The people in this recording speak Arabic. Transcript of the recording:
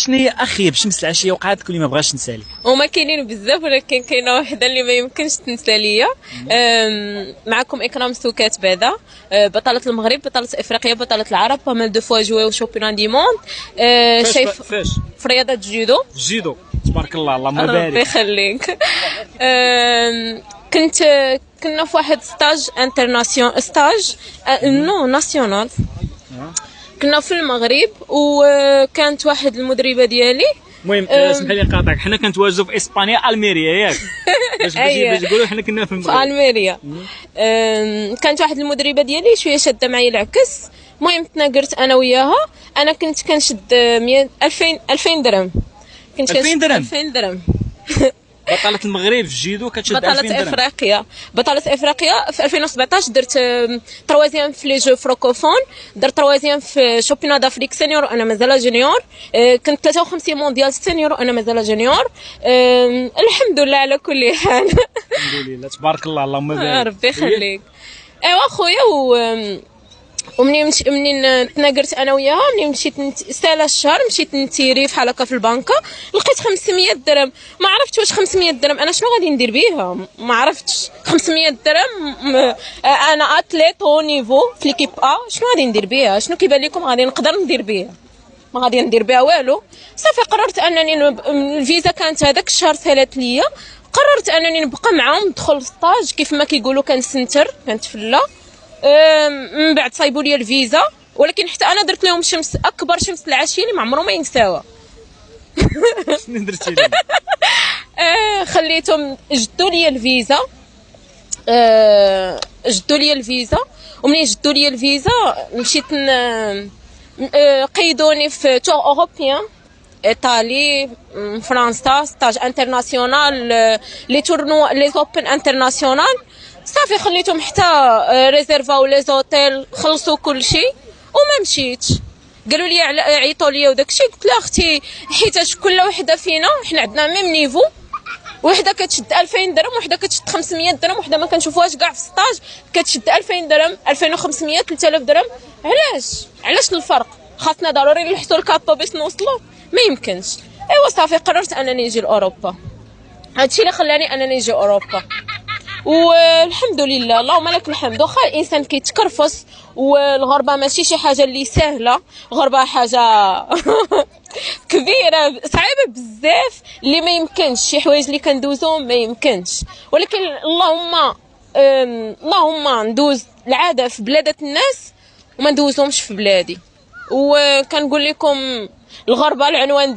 شنو هي اخيب شمس العشيه وقعت لك واللي ما بغاش نسالي؟ هما كاينين بزاف، ولكن كاينه وحده اللي ما يمكنش تنسى ليا. معكم اكرام سوكات بعدا، بطله المغرب، بطله افريقيا، بطله العرب، بامال دو فوا جوي وشامبيون دي موند. شايف فاش في رياضه الجودو. الجيدو، تبارك الله، اللهم بارك. ربي يخليك. كنا في واحد ناسيونال. كنا في المغرب، وكانت واحد المدربه ديالي. المهم اسمح لي نقاطعك، حنا كنتواجدوا في اسبانيا، الميريا ياك؟ باش نقولوا حنا كنا في المغرب، في الميريا. كانت واحد المدربه ديالي شويه شاده معايا العكس. المهم تناقرت انا وياها. انا كنت كنشد 2000 درهم. 2000 درهم؟ 2000 درهم. بطلة المغرب في الجيدو كتشد 2000 درهم. بطلة افريقيا في 2017 درت تروازيام في لي جو فرانكوفون، درت تروازيام في شامبيون دافريك سينيور انا مازال جونيور، كنت 53 مونديال سينيور انا مازال جونيور. الحمد لله على كل حال. الحمد لله تبارك الله، اللهم بارك. ربي يخليك. ايوا خويا، ومنين تناقرت انا وياها، منين مشيت سالا الشهر مشيت نتيري فحال هكا في البنكه، لقيت 500 درهم. ما عرفتش واش 500 درهم انا شنو غادي ندير بيها، ما عرفتش. 500 درهم، انا اتليت او نيفو في ليكيب شنو غادي ندير بيها؟ شنو كيبان لكم غادي نقدر ندير بيها؟ ما غادي ندير بها والو. صافي قررت انني الفيزا كانت هذاك الشهر سالات ليا، قررت انني نبقى معاهم، ندخل ستاج كيف ما كيقولوا، كنسنتر كنتفلا. من بعد صايبوا لي الفيزا، ولكن حتى انا درت لهم اكبر شمس العشيه اللي ما عمرهم ما ينساوها. شنو درتي لهم؟ خليتهم جدوا لي الفيزا. ومنين جدوا لي الفيزا مشيت قيدوني في تور اوروبيان، ايطالي، فرنسا، ستاج انترناسيونال، لي تورنوا لي اوبن انترناسيونال. صافي خليتهم حتى ريزيرفاو لي زوتيل، خلصوا كل شيء وما مشيتش. قالوا لي عيطوا لي وداكشي، قلت لها اختي حيتاش كل وحده فينا حنا عندنا ميم نيفو، وحده كتشد 2000 درهم، وحده كتشد 500 درهم، وحده ما كنشوفوهاش كاع في ستاج كتشد 2000 درهم، 2500، 3000 درهم. علاش الفرق؟ خاصنا ضروري نحسوا الكابا باش نوصلوا، ما يمكنش. ايوا صافي قررت انني نجي لاوروبا. هادشي اللي خلاني انني نجي اوروبا، والحمد لله اللهم لك الحمد. واخا الانسان كيتكرفص، والغربه ماشي شي حاجه اللي سهله، الغربه حاجه كبيره صعيبه بزاف، اللي ما يمكنش شي حوايج اللي كندوزهم ما يمكنش. ولكن اللهم ندوز العاده في بلادات الناس وما ندوزهمش في بلادي. وكنقول لكم الغربه العنوان